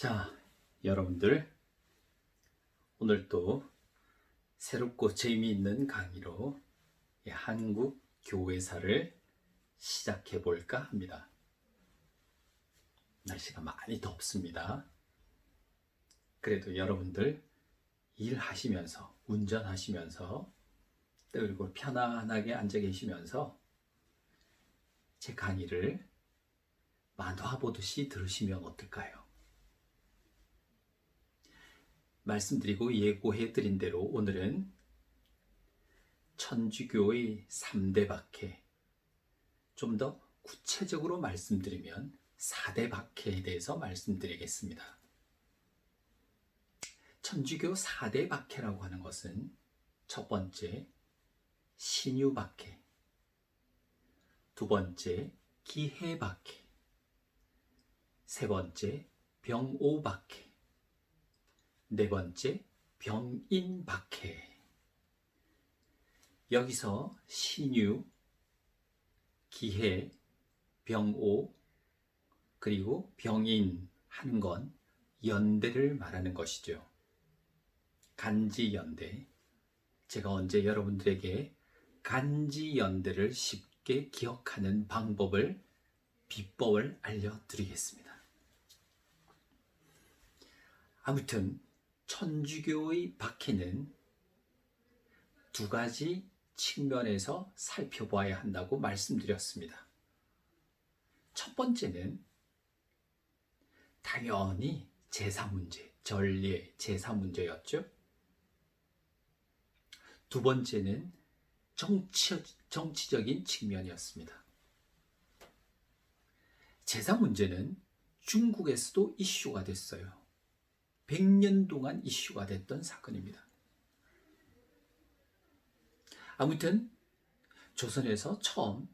자, 여러분들 오늘 또 새롭고 재미있는 강의로 한국 교회사를 시작해 볼까 합니다. 날씨가 많이 덥습니다. 그래도 여러분들 일하시면서 운전하시면서 그리고 편안하게 앉아 계시면서 제 강의를 만화 보듯이 들으시면 어떨까요? 말씀드리고 예고해드린 대로 오늘은 천주교의 3대 박해, 좀 더 구체적으로 말씀드리면 4대 박해에 대해서 말씀드리겠습니다. 천주교 4대 박해라고 하는 것은 첫 번째, 신유 박해, 두 번째, 기해 박해, 세 번째, 병오 박해, 네 번째, 병인 박해. 여기서 신유, 기해, 병오, 그리고 병인 하는 건 연대를 말하는 것이죠. 간지연대. 제가 언제 여러분들에게 간지연대를 쉽게 기억하는 비법을 알려드리겠습니다. 아무튼 천주교의 박해는 두 가지 측면에서 살펴봐야 한다고 말씀드렸습니다. 첫 번째는 당연히 제사 문제, 전례, 제사 문제였죠. 두 번째는 정치적인 측면이었습니다. 제사 문제는 중국에서도 이슈가 됐어요. 100년 동안 이슈가 됐던 사건입니다. 아무튼 조선에서 처음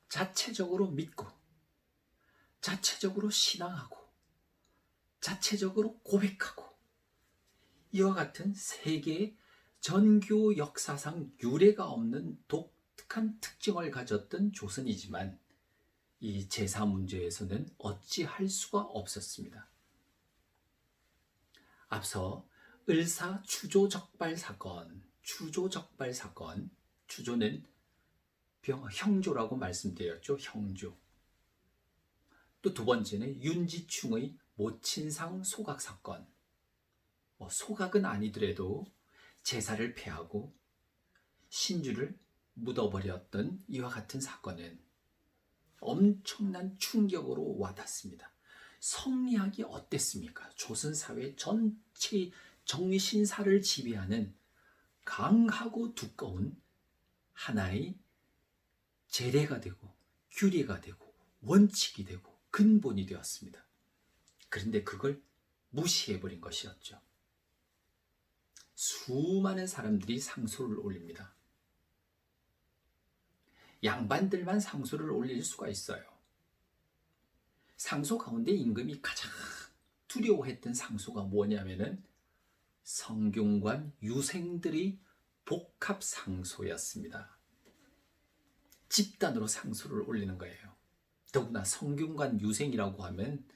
자체적으로 믿고 자체적으로 신앙하고 자체적으로 고백하고 이와 같은 세계의 전교 역사상 유례가 없는 독특한 특징을 가졌던 조선이지만 이 제사 문제에서는 어찌할 수가 없었습니다. 앞서 을사 추조적발 사건, 추조는 형조라고 말씀드렸죠. 형조. 또 두 번째는 윤지충의 모친상 소각 사건. 소각은 아니더라도 제사를 폐하고 신주를 묻어버렸던 이와 같은 사건은 엄청난 충격으로 와닿습니다. 성리학이 어땠습니까? 조선사회 전체 정신사를 지배하는 강하고 두꺼운 하나의 제례가 되고 규례가 되고 원칙이 되고 근본이 되었습니다. 그런데 그걸 무시해버린 것이었죠. 수많은 사람들이 상소를 올립니다. 양반들만 상소를 올릴 수가 있어요. 상소 가운데 임금이 가장 두려워했던 상소가 뭐냐면은 성균관 유생들의 복합 상소였습니다. 집단으로 상소를 올리는 거예요. 더구나 성균관 유생이라고 하면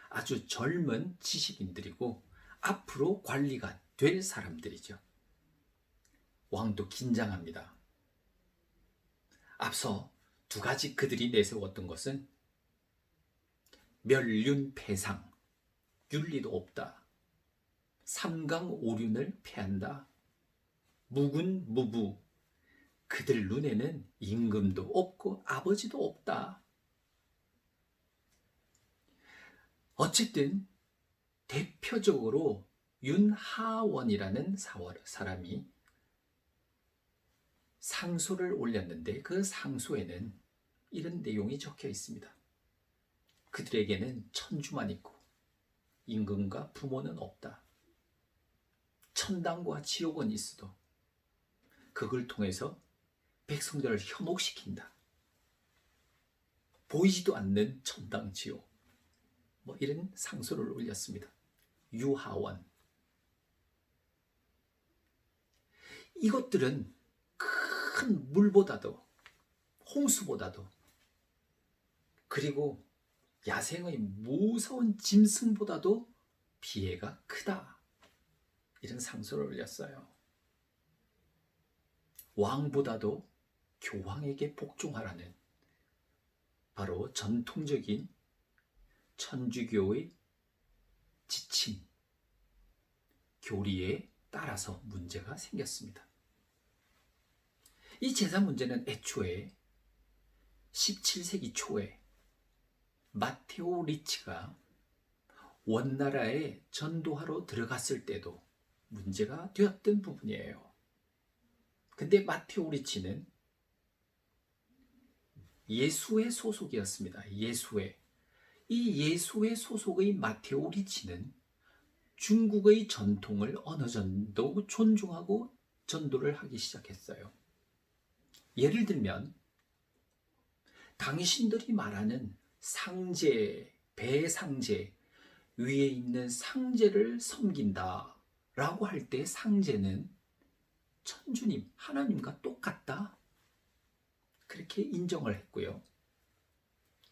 아주 젊은 지식인들이고 앞으로 관리가 될 사람들이죠. 왕도 긴장합니다. 앞서 두 가지 그들이 내세웠던 것은 멸륜패상, 윤리도 없다. 삼강오륜을 폐한다. 무군무부, 그들 눈에는 임금도 없고 아버지도 없다. 어쨌든 대표적으로 윤하원이라는 사람이 상소를 올렸는데 그 상소에는 이런 내용이 적혀 있습니다. 그들에게는 천주만 있고 임금과 부모는 없다. 천당과 지옥은 있어도 그걸 통해서 백성들을 현혹시킨다. 보이지도 않는 천당, 지옥, 이런 상소를 올렸습니다. 유하원. 이것들은 큰 물보다도 홍수보다도 그리고 야생의 무서운 짐승보다도 피해가 크다. 이런 상소를 올렸어요. 왕보다도 교황에게 복종하라는 바로 전통적인 천주교의 지침, 교리에 따라서 문제가 생겼습니다. 이 제사 문제는 애초에 17세기 초에 마테오 리치가 원나라에 전도하러 들어갔을 때도 문제가 되었던 부분이에요. 근데 마테오 리치는 예수회 소속이었습니다. 예수회. 이 예수회 소속의 마테오 리치는 중국의 전통을 어느 정도 존중하고 전도를 하기 시작했어요. 예를 들면 당신들이 말하는 상제, 배상제, 위에 있는 상제를 섬긴다 라고 할 때 상제는 천주님, 하나님과 똑같다. 그렇게 인정을 했고요.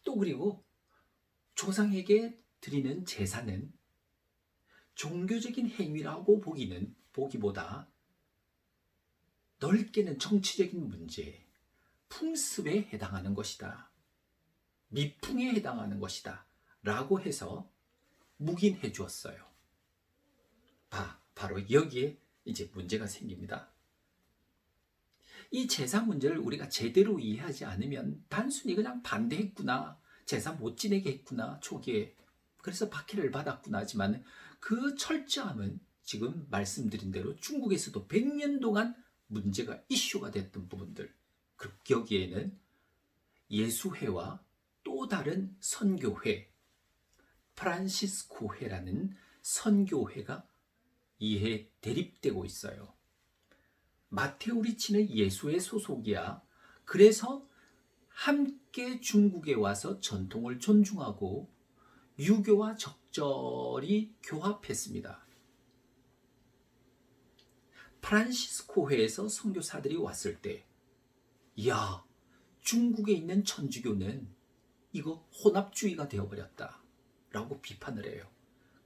또 그리고 조상에게 드리는 제사는 종교적인 행위라고 보기보다 넓게는 정치적인 문제, 풍습에 해당하는 것이다. 미풍에 해당하는 것이다. 라고 해서 묵인해 주었어요. 바로 여기에 이제 문제가 생깁니다. 이 제사 문제를 우리가 제대로 이해하지 않으면 단순히 그냥 반대했구나, 제사 못 지내게 했구나, 초기에 그래서 박해를 받았구나 하지만 그 철저함은 지금 말씀드린 대로 중국에서도 100년 동안 문제가 이슈가 됐던 부분들, 여기에는 예수회와 또 다른 선교회, 프란시스코회라는 선교회가 이해 대립되고 있어요. 마테오 리치는 예수회 소속이야. 그래서 함께 중국에 와서 전통을 존중하고 유교와 적절히 교합했습니다. 프란시스코회에서 선교사들이 왔을 때, 이야, 중국에 있는 천주교는 이거 혼합주의가 되어버렸다 라고 비판을 해요.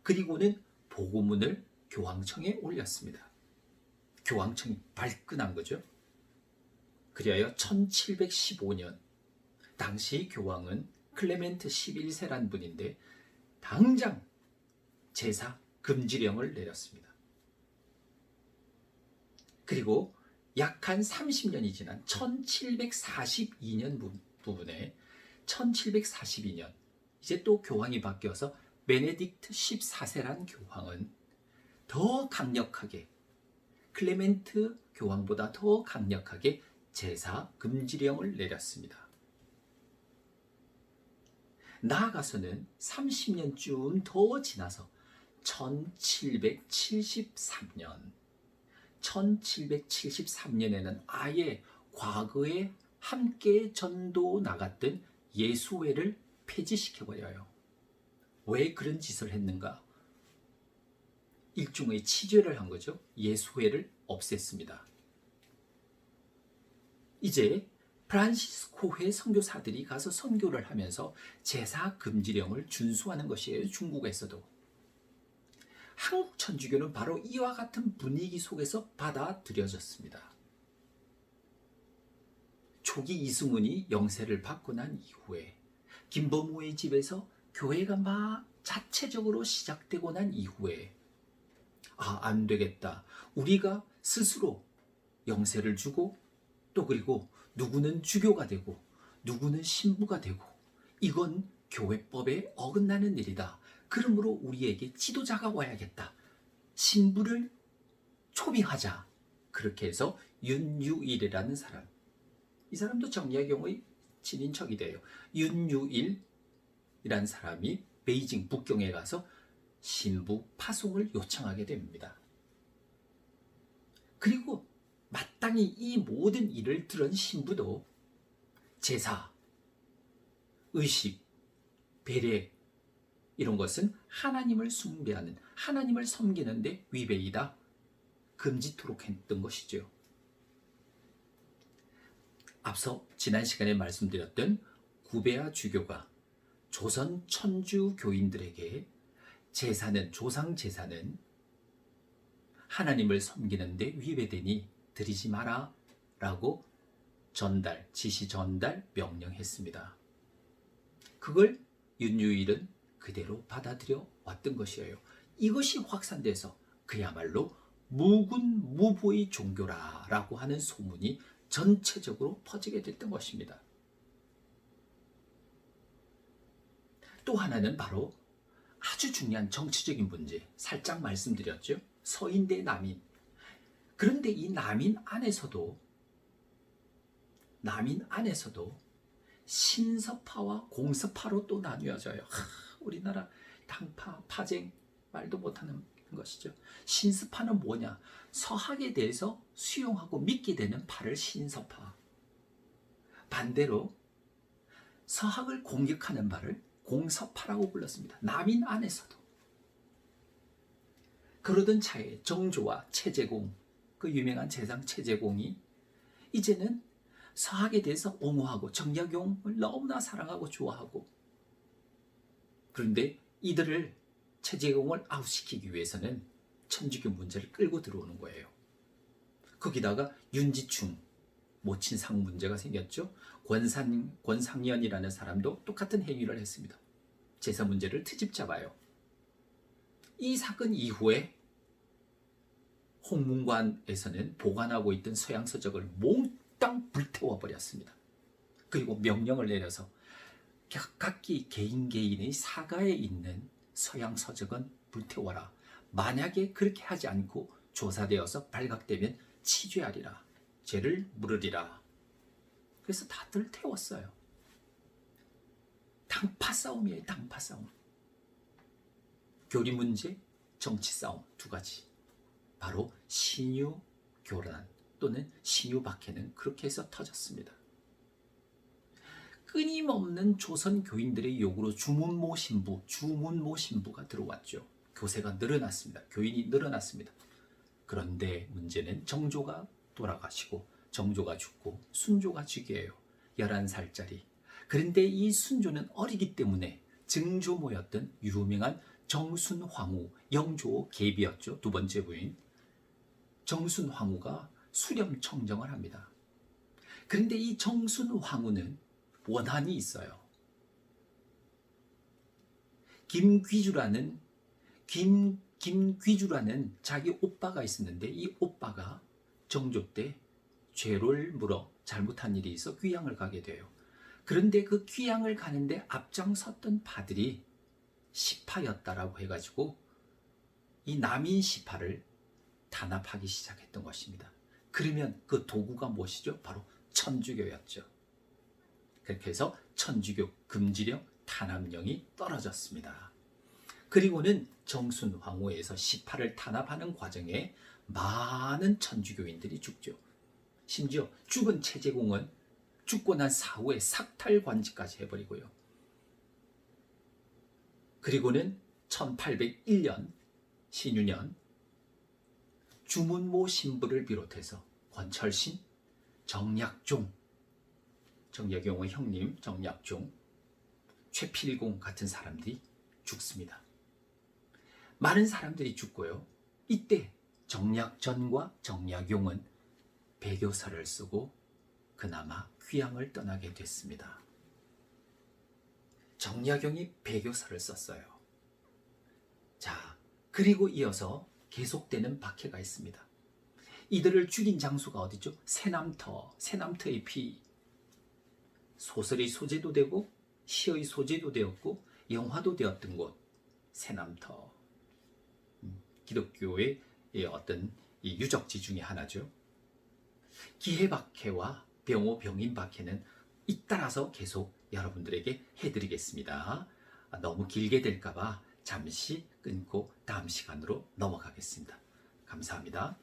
그리고는 보고문을 교황청에 올렸습니다. 교황청이 발끈한 거죠. 그리하여 1715년 당시 교황은 클레멘트 11세란 분인데 당장 제사 금지령을 내렸습니다. 그리고 약 한 30년이 지난 1742년 부분에 1742년 이제 또 교황이 바뀌어서 베네딕트 14세란 교황은 더 강력하게, 클레멘트 교황보다 더 강력하게 제사 금지령을 내렸습니다. 나아가서는 30년쯤 더 지나서 1773년에는 아예 과거에 함께 전도 나갔던 예수회를 폐지시켜버려요. 왜 그런 짓을 했는가? 일종의 치죄를 한 거죠. 예수회를 없앴습니다. 이제 프란시스코회 선교사들이 가서 선교를 하면서 제사 금지령을 준수하는 것이에요. 중국에서도. 한국 천주교는 바로 이와 같은 분위기 속에서 받아들여졌습니다. 초기 이승훈이 영세를 받고 난 이후에 김범우의 집에서 교회가 막 자체적으로 시작되고 난 이후에 안 되겠다. 우리가 스스로 영세를 주고 또 그리고 누구는 주교가 되고 누구는 신부가 되고 이건 교회법에 어긋나는 일이다. 그러므로 우리에게 지도자가 와야겠다. 신부를 초빙하자. 그렇게 해서 윤유일이라는 사람, 이 사람도 정약용의 친인척이 돼요. 윤유일이라는 사람이 베이징 북경에 가서 신부 파송을 요청하게 됩니다. 그리고 마땅히 이 모든 일을 들은 신부도 제사, 의식, 배례 이런 것은 하나님을 숭배하는, 하나님을 섬기는데 위배이다. 금지토록 했던 것이죠. 앞서 지난 시간에 말씀드렸던 구베아 주교가 조선 천주 교인들에게 제사는, 조상 제사는 하나님을 섬기는데 위배되니 드리지 마라 라고 지시 전달 명령했습니다. 그걸 윤유일은 그대로 받아들여 왔던 것이에요. 이것이 확산돼서 그야말로 무군무보의 종교라라고 하는 소문이 전체적으로 퍼지게 됐던 것입니다. 또 하나는 바로 아주 중요한 정치적인 문제, 살짝 말씀드렸죠. 서인 대 남인. 그런데 이 남인 안에서도 신서파와 공서파로 또 나뉘어져요. 우리나라 당파, 파쟁 말도 못하는 것이죠. 신서파는 뭐냐? 서학에 대해서 수용하고 믿게 되는 파를 신서파. 반대로 서학을 공격하는 바를 공서파라고 불렀습니다. 남인 안에서도. 그러던 차에 정조와 최재공, 그 유명한 재상 최재공이 이제는 서학에 대해서 옹호하고 정약용을 너무나 사랑하고 좋아하고, 그런데 이들을, 최재공을 아웃시키기 위해서는 천주교 문제를 끌고 들어오는 거예요. 거기다가 윤지충, 모친상 문제가 생겼죠. 권상현이라는 사람도 똑같은 행위를 했습니다. 제사 문제를 트집 잡아요. 이 사건 이후에 홍문관에서는 보관하고 있던 서양 서적을 몽땅 불태워버렸습니다. 그리고 명령을 내려서 각기 개인의 사가에 있는 서양 서적은 불태워라. 만약에 그렇게 하지 않고 조사되어서 발각되면 치죄하리라. 죄를 물으리라. 그래서 다들 태웠어요. 당파 싸움이에요. 당파 싸움. 교리 문제, 정치 싸움 두 가지. 바로 신유 교란 또는 신유 박해는 그렇게 해서 터졌습니다. 끊임없는 조선 교인들의 요구로 주문모 신부가 들어왔죠. 교세가 늘어났습니다. 교인이 늘어났습니다. 그런데 문제는 정조가 돌아가시고 정조가 죽고 순조가 즉위해요. 11살짜리. 그런데 이 순조는 어리기 때문에 증조모였던 유명한 정순황후, 영조 계비였죠. 두 번째 부인. 정순황후가 수렴청정을 합니다. 그런데 이 정순황후는 원한이 있어요. 김귀주라는 자기 오빠가 있었는데 이 오빠가 정조 때 죄를 물어 잘못한 일이 있어 귀양을 가게 돼요. 그런데 그 귀양을 가는데 앞장섰던 파들이 시파였다라고 해가지고 이 남인 시파를 단합하기 시작했던 것입니다. 그러면 그 도구가 무엇이죠? 바로 천주교였죠. 그렇게 해서 천주교 금지령 탄압령이 떨어졌습니다. 그리고는 정순황후에서 시파를 탄압하는 과정에 많은 천주교인들이 죽죠. 심지어 죽은 최재공은 죽고 난 사후에 삭탈관직까지 해버리고요. 그리고는 1801년 신유년 주문모 신부를 비롯해서 권철신, 정약용의 형님 정약종, 최필공 같은 사람들이 죽습니다. 많은 사람들이 죽고요. 이때 정약전과 정약용은 배교사를 쓰고 그나마 귀양을 떠나게 됐습니다. 정약용이 배교사를 썼어요. 자, 그리고 이어서 계속되는 박해가 있습니다. 이들을 죽인 장소가 어디죠? 새남터의 피. 소설의 소재도 되고 시의 소재도 되었고 영화도 되었던 곳, 새남터. 기독교의 어떤 이 유적지 중에 하나죠. 기해박해와 병인박해는 잇따라서 계속 여러분들에게 해드리겠습니다. 너무 길게 될까봐 잠시 끊고 다음 시간으로 넘어가겠습니다. 감사합니다.